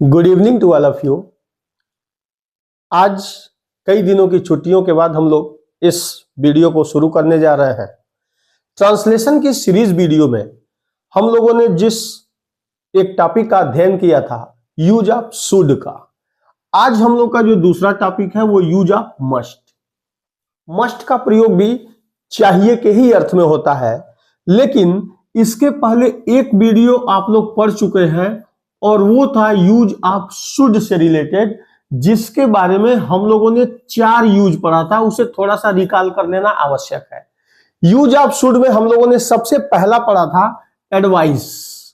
Good evening to all of you. आज कई दिनों की छुट्टियों के बाद हम लोग इस वीडियो को शुरू करने जा रहे हैं। ट्रांसलेशन की सीरीज वीडियो में हम लोगों ने जिस एक टॉपिक का अध्ययन किया था, यूज ऑफ शुड का, आज हम लोग का जो दूसरा टॉपिक है वो यूज ऑफ मस्ट। मस्ट का प्रयोग भी चाहिए के ही अर्थ में होता है, लेकिन इसके पहले एक वीडियो आप लोग पढ़ चुके हैं और वो था use of should say related, जिसके बारे में हम लोगों ने 4 यूज पढ़ा था। उसे थोड़ा सा रिकॉल कर लेना आवश्यक है। यूज ऑफ शुड में हम लोगों ने सबसे पहला पढ़ा था एडवाइस।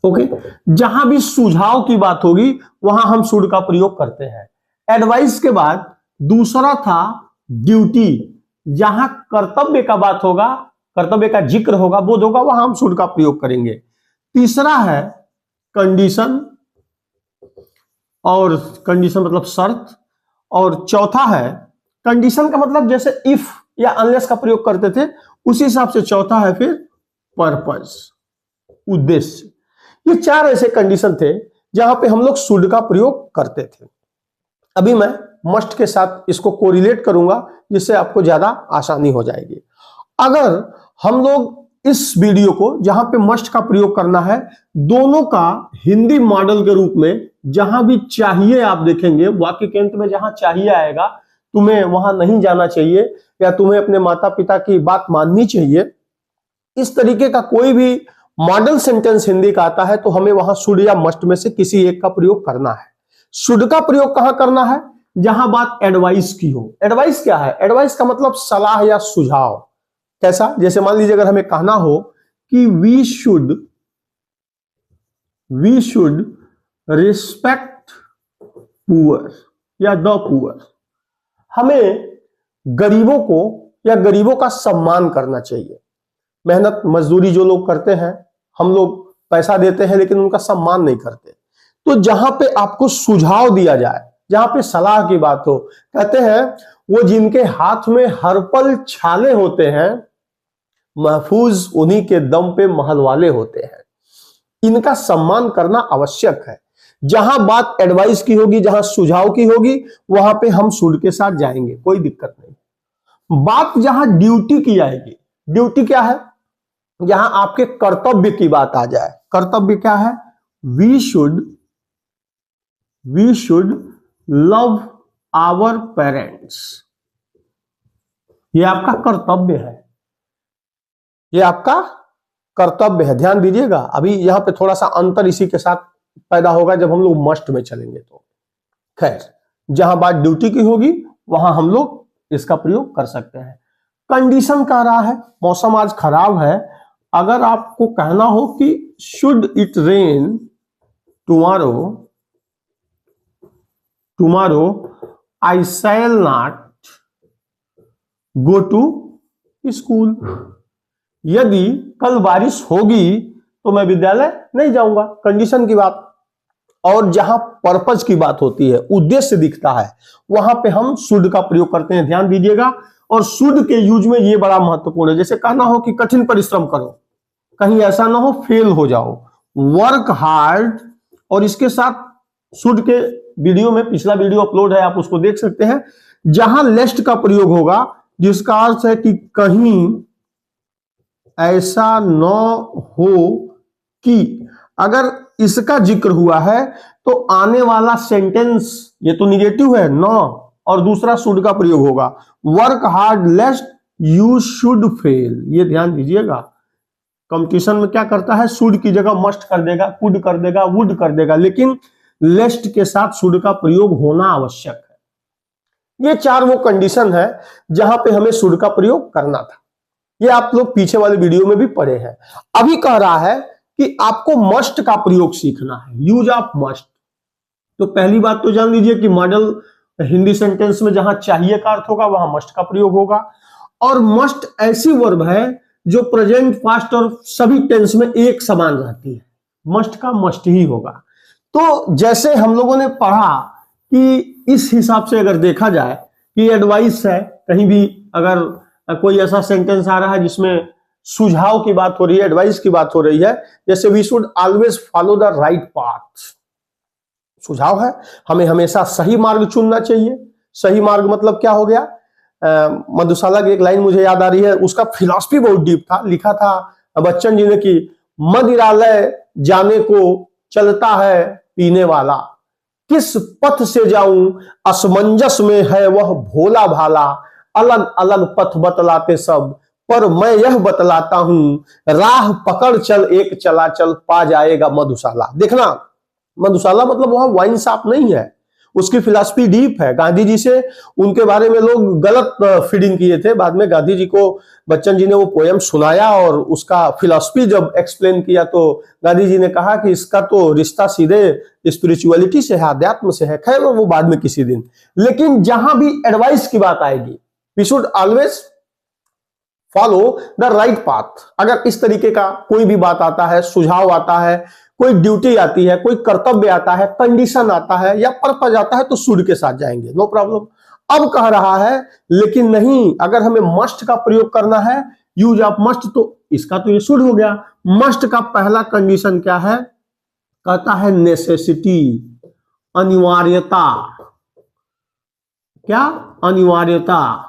ओके, जहां भी सुझाव की बात होगी वहां हम शुड का प्रयोग करते हैं। एडवाइस के बाद दूसरा था ड्यूटी। जहां कर्तव्य का बात होगा, कर्तव्य का जिक्र होगा, बोध होगा, वहां हम शुड का प्रयोग करेंगे। तीसरा है कंडीशन, और कंडीशन मतलब शर्त। और चौथा है कंडीशन का मतलब जैसे इफ या अनलेस का प्रयोग करते थे, उसी हिसाब से चौथा है फिर पर्पस, उद्देश्य। ये 4 ऐसे कंडीशन थे जहां पे हम लोग शुड का प्रयोग करते थे। अभी मैं मस्ट के साथ इसको कोरिलेट करूंगा, जिससे आपको ज्यादा आसानी हो जाएगी। अगर हम लोग इस वीडियो को जहां पे मस्ट का प्रयोग करना है, दोनों का हिंदी मॉडल के रूप में जहां भी चाहिए आप देखेंगे, वाक्य के अंत में जहां चाहिए आएगा, तुम्हें वहां नहीं जाना चाहिए या तुम्हें अपने माता पिता की बात माननी चाहिए, इस तरीके का कोई भी मॉडल सेंटेंस हिंदी का आता है तो हमें वहां शुड या मस्ट में से किसी एक का प्रयोग करना है। शुड का प्रयोग कहां करना है? जहां बात एडवाइस की हो। एडवाइस क्या है? एडवाइस का मतलब सलाह या सुझाव। कैसा? जैसे मान लीजिए अगर हमें कहना हो कि वी शुड रिस्पेक्ट पुअर या द पुअर, हमें गरीबों को या गरीबों का सम्मान करना चाहिए। मेहनत मजदूरी जो लोग करते हैं, हम लोग पैसा देते हैं लेकिन उनका सम्मान नहीं करते। तो जहां पे आपको सुझाव दिया जाए, जहां पे सलाह की बात हो, कहते हैं वो जिनके हाथ में हर पल छाले होते हैं, महफूज उन्हीं के दम पे महल वाले होते हैं। इनका सम्मान करना आवश्यक है। जहां बात एडवाइस की होगी, जहां सुझाव की होगी, वहां पे हम शुड के साथ जाएंगे, कोई दिक्कत नहीं। बात जहां ड्यूटी की आएगी, ड्यूटी क्या है? जहां आपके कर्तव्य की बात आ जाए। कर्तव्य क्या है? We should love our parents. यह आपका कर्तव्य है, ये आपका कर्तव्य है। ध्यान दीजिएगा, अभी यहां पे थोड़ा सा अंतर इसी के साथ पैदा होगा जब हम लोग मस्ट में चलेंगे। तो खैर, जहां बात ड्यूटी की होगी वहां हम लोग इसका प्रयोग कर सकते हैं। कंडीशन कह रहा है मौसम आज खराब है, अगर आपको कहना हो कि should it rain tomorrow I shall not go to school. यदि कल बारिश होगी तो मैं विद्यालय नहीं जाऊंगा। कंडीशन की बात। और जहां पर्पज की बात होती है, उद्देश्य दिखता है, वहां पे हम शुड का प्रयोग करते हैं। ध्यान दीजिएगा। और शुड के यूज में ये बड़ा महत्वपूर्ण है। जैसे कहना हो कि कठिन परिश्रम करो, कहीं ऐसा ना हो फेल हो जाओ, वर्क हार्ड। और इसके साथ शुड के वीडियो में, पिछला वीडियो अपलोड है, आप उसको देख सकते हैं। जहां लेस्ट का प्रयोग होगा, जिसका अर्थ है कि कहीं ऐसा न हो कि, अगर इसका जिक्र हुआ है तो आने वाला सेंटेंस, ये तो निगेटिव है न, और दूसरा शुड का प्रयोग होगा। Work hard लेस्ट you should fail. ये ध्यान दीजिएगा। कंपटीशन में क्या करता है? शुड की जगह मस्ट कर देगा, कुड कर देगा, वुड कर देगा, लेकिन लेस्ट के साथ शुड का प्रयोग होना आवश्यक है। ये 4 वो कंडीशन है जहां पे हमें शुड का प्रयोग करना था। ये आप लोग पीछे वाले वीडियो में भी पढ़े हैं। अभी कह रहा है कि आपको मस्ट का प्रयोग सीखना है, यूज ऑफ मस्ट। तो पहली बात तो जान लीजिए कि मॉडल हिंदी सेंटेंस में जहां चाहिए का अर्थ होगा वहां मस्ट का प्रयोग होगा। और मस्ट ऐसी वर्ब है जो प्रेजेंट, पास्ट और सभी टेंस में एक समान रहती है। मस्ट का मस्ट ही होगा। तो जैसे हम लोगों ने पढ़ा कि इस हिसाब से अगर देखा जाए कि एडवाइस है, कहीं भी अगर कोई ऐसा सेंटेंस आ रहा है जिसमें सुझाव की बात हो रही है, एडवाइस की बात हो रही है, जैसे we should always follow the right path, सुझाव है, हमें हमेशा सही मार्ग चुनना चाहिए। सही मार्ग मतलब क्या हो गया? मधुशाला की एक लाइन मुझे याद आ रही है, उसका फिलॉसफी बहुत डीप था। लिखा था बच्चन जी ने कि मदिरालय जाने को चलता है पीने वाला, किस पथ से जाऊं असमंजस में है वह भोला भाला, अलग अलग पथ बतलाते सब पर मैं यह बतलाता हूं, राह पकड़ चल एक चला चल पा जाएगा मधुशाला। देखना, मधुशाला मतलब वह वाइन शॉप नहीं है, उसकी फिलॉसफी डीप है। गांधी जी से उनके बारे में लोग गलत फीडिंग किए थे। बाद में गांधी जी को बच्चन जी ने वो पोयम सुनाया और उसका फिलॉसफी जब एक्सप्लेन किया तो गांधी जी ने कहा कि इसका तो रिश्ता सीधे स्पिरिचुअलिटी से है, अध्यात्म से है। खैर वो बाद में किसी दिन। लेकिन जहां भी एडवाइस की बात आएगी, we should always follow the right path. अगर इस तरीके का कोई भी बात आता है, सुझाव आता है, कोई ड्यूटी आती है, कोई कर्तव्य आता है, कंडीशन आता है या पर्पज आता है तो शुड के साथ जाएंगे, नो प्रॉब्लम। अब कह रहा है लेकिन नहीं, अगर हमें मस्ट का प्रयोग करना है, यूज ऑफ मस्ट, तो इसका तो ये शुड हो गया। मस्ट का पहला कंडीशन क्या है? कहता है नेसेसिटी, अनिवार्यता। क्या? अनिवार्यता।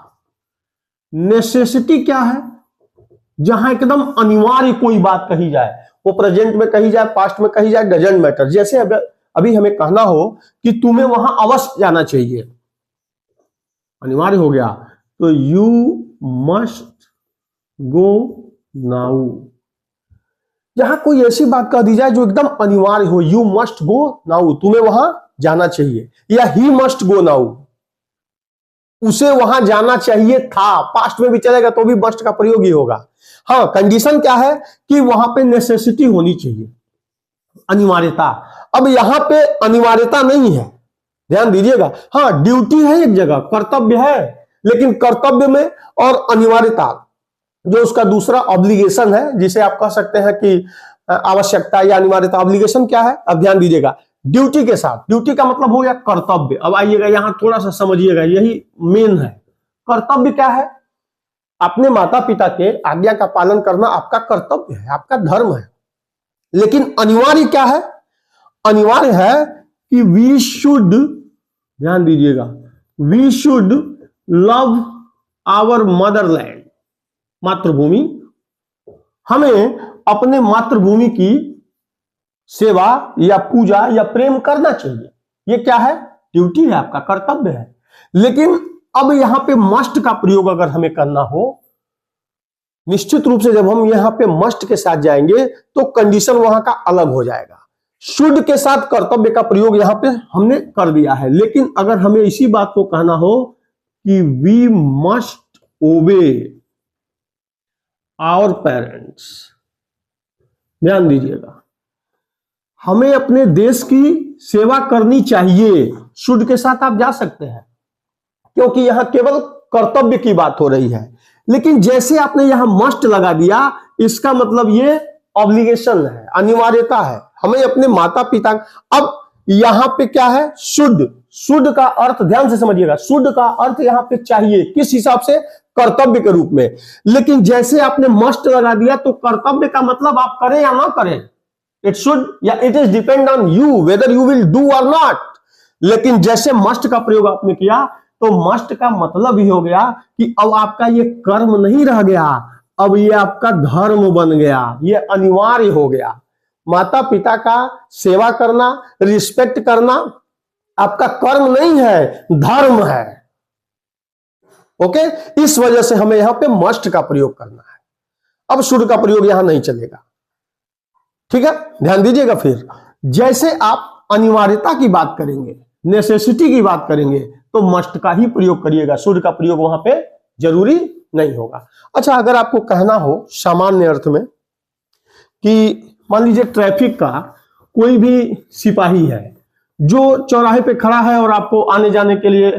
नेसेसिटी क्या है? जहां एकदम अनिवार्य कोई बात कही जाए, वो प्रेजेंट में कही जाए, पास्ट में कही जाए, डजंट मैटर। जैसे अभी हमें कहना हो कि तुम्हें वहां अवश्य जाना चाहिए, अनिवार्य हो गया, तो यू मस्ट गो नाउ। जहां कोई ऐसी बात कह दी जाए जो एकदम अनिवार्य हो, यू मस्ट गो नाउ, तुम्हें वहां जाना चाहिए, या ही मस्ट गो नाउ, उसे वहां जाना चाहिए था, पास्ट में भी चलेगा तो भी मस्ट का प्रयोग ही होगा। हाँ, कंडीशन क्या है कि वहां पे नेसेसिटी होनी चाहिए, अनिवार्यता। अब यहां पे अनिवार्यता नहीं है, ध्यान दीजिएगा। हाँ, ड्यूटी है एक जगह, कर्तव्य है, लेकिन कर्तव्य में और अनिवार्यता, जो उसका दूसरा ऑब्लिगेशन है, जिसे आप कह सकते हैं कि आवश्यकता या अनिवार्यता। ऑब्लिगेशन क्या है? अब ध्यान दीजिएगा, ड्यूटी के साथ, ड्यूटी का मतलब हो गया कर्तव्य। अब आइएगा यहां थोड़ा सा समझिएगा, यही मेन है। कर्तव्य क्या है? अपने माता पिता के आज्ञा का पालन करना आपका कर्तव्य है, आपका धर्म है। लेकिन अनिवार्य क्या है? अनिवार्य है कि वी शुड, ध्यान दीजिएगा, we should love our motherland, मातृभूमि। हमें अपने मातृभूमि की सेवा या पूजा या प्रेम करना चाहिए। ये क्या है? ड्यूटी है, आपका कर्तव्य है। लेकिन अब यहां पे मस्ट का प्रयोग अगर हमें करना हो, निश्चित रूप से जब हम यहां पे मस्ट के साथ जाएंगे तो कंडीशन वहां का अलग हो जाएगा। शुड के साथ कर्तव्य का प्रयोग यहां पे हमने कर दिया है। लेकिन अगर हमें इसी बात को कहना हो कि we must obey our parents, ध्यान दीजिएगा, हमें अपने देश की सेवा करनी चाहिए, शुड के साथ आप जा सकते हैं, क्योंकि यहां केवल कर्तव्य की बात हो रही है। लेकिन जैसे आपने यहां मस्ट लगा दिया, इसका मतलब ये ऑब्लिगेशन है, अनिवार्यता है, हमें अपने माता पिता। अब यहां पे क्या है? शुड। शुड का अर्थ ध्यान से समझिएगा, शुड का अर्थ यहां पे चाहिए, किस हिसाब से? कर्तव्य के रूप में। लेकिन जैसे आपने मस्ट लगा दिया तो कर्तव्य का मतलब आप करें या ना करें, इट शुड या it is depend on you whether you will do और नॉट। लेकिन जैसे मस्ट का प्रयोग आपने किया तो मस्ट का मतलब ही हो गया कि अब आपका ये कर्म नहीं रह गया, अब ये आपका धर्म बन गया, ये अनिवार्य हो गया। माता पिता का सेवा करना, रिस्पेक्ट करना आपका कर्म नहीं है, धर्म है। ओके, इस वजह से हमें यहां पे मस्ट का प्रयोग करना है। अब शुड का प्रयोग यहां नहीं चलेगा, ठीक है? ध्यान दीजिएगा। फिर जैसे आप अनिवार्यता की बात करेंगे, नेसेसिटी की बात करेंगे, तो मस्ट का ही प्रयोग करिएगा, शुड का प्रयोग वहां पे जरूरी नहीं होगा। अच्छा, अगर आपको कहना हो सामान्य अर्थ में कि मान लीजिए ट्रैफिक का कोई भी सिपाही है जो चौराहे पे खड़ा है और आपको आने जाने के लिए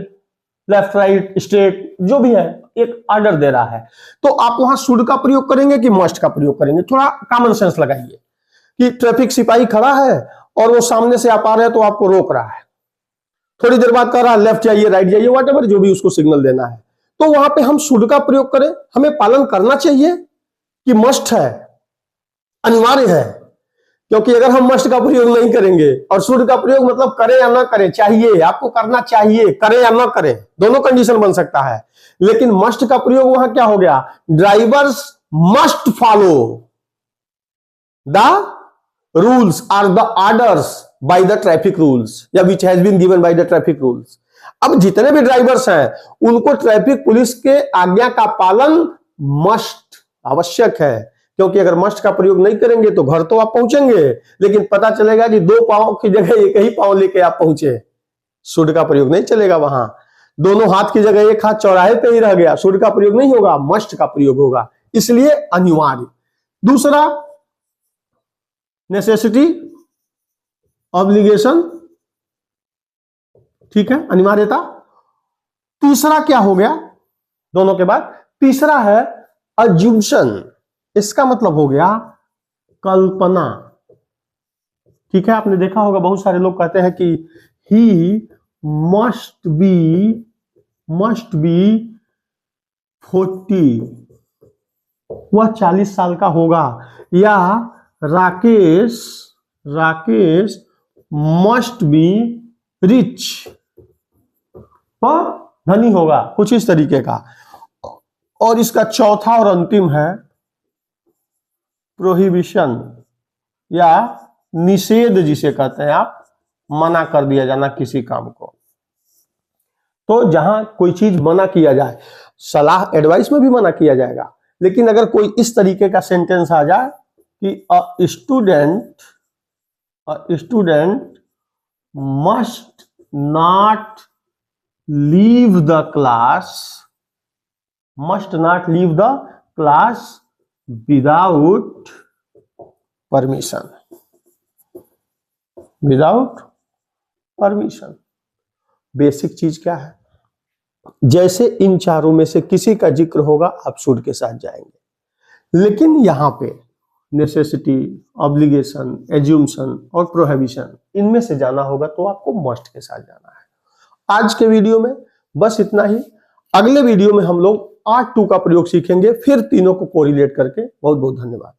लेफ्ट राइट स्ट्रेट जो भी है एक ऑर्डर दे रहा है, तो आप वहां शुड का प्रयोग करेंगे कि मस्ट का प्रयोग करेंगे? थोड़ा कॉमन सेंस लगाइए कि ट्रैफिक सिपाही खड़ा है और वो सामने से आप आ रहे हैं तो आपको रोक रहा है, थोड़ी देर बाद कह रहा है लेफ्ट जाइए, राइट जाइए, व्हाटएवर जो भी उसको सिग्नल देना है, तो वहां पे हम शुड का प्रयोग करें? हमें पालन करना चाहिए कि मस्ट है, अनिवार्य है? क्योंकि अगर हम मस्ट का प्रयोग नहीं करेंगे, और शुड का प्रयोग मतलब करें या ना करें, चाहिए, आपको करना चाहिए, करें या ना करें, दोनों कंडीशन बन सकता है। लेकिन मस्ट का प्रयोग वहां क्या हो गया, drivers must follow the rules और the orders by the traffic rules या which has been given by the traffic rules. अब जितने भी ड्राइवर्स हैं उनको ट्रैफिक पुलिस के आज्ञा का पालन मस्ट, आवश्यक है, क्योंकि अगर मस्ट का प्रयोग नहीं करेंगे तो घर तो आप पहुंचेंगे, लेकिन पता चलेगा कि 2 पांव की जगह एक ही पांव लेके आप पहुंचे। शुड का प्रयोग नहीं चलेगा, वहां दोनों हाथ की जगह एक हाथ चौराहे पे ही रह गया, शुड का प्रयोग नहीं होगा, मस्ट का प्रयोग होगा, इसलिए अनिवार्य। दूसरा नेसेसिटी, ऑब्लिगेशन, ठीक है, अनिवार्यता। तीसरा क्या हो गया दोनों के बाद, तीसरा है अज्यूम्पशन, इसका मतलब हो गया कल्पना, ठीक है। आपने देखा होगा बहुत सारे लोग कहते हैं कि ही मस्ट बी 40, वह 40 साल का होगा, या राकेश मस्ट बी रिच, वह धनी होगा, कुछ इस तरीके का। और इसका चौथा और अंतिम है प्रोहिबिशन या निषेध, जिसे कहते हैं आप, मना कर दिया जाना किसी काम को। तो जहां कोई चीज मना किया जाए, सलाह एडवाइस में भी मना किया जाएगा, लेकिन अगर कोई इस तरीके का सेंटेंस आ जाए कि a student must not leave the class without permission, basic चीज क्या है, जैसे इन चारों में से किसी का जिक्र होगा आप शुड के साथ जाएंगे, लेकिन यहां पे नेसेसिटी, ऑब्लिगेशन, एज्यूम्पशन और प्रोहिबिशन, इनमें से जाना होगा तो आपको मस्ट के साथ जाना है। आज के वीडियो में बस इतना ही। अगले वीडियो में हम लोग आर्ट 2 का प्रयोग सीखेंगे, फिर तीनों को कोरिलेट करके। बहुत बहुत धन्यवाद।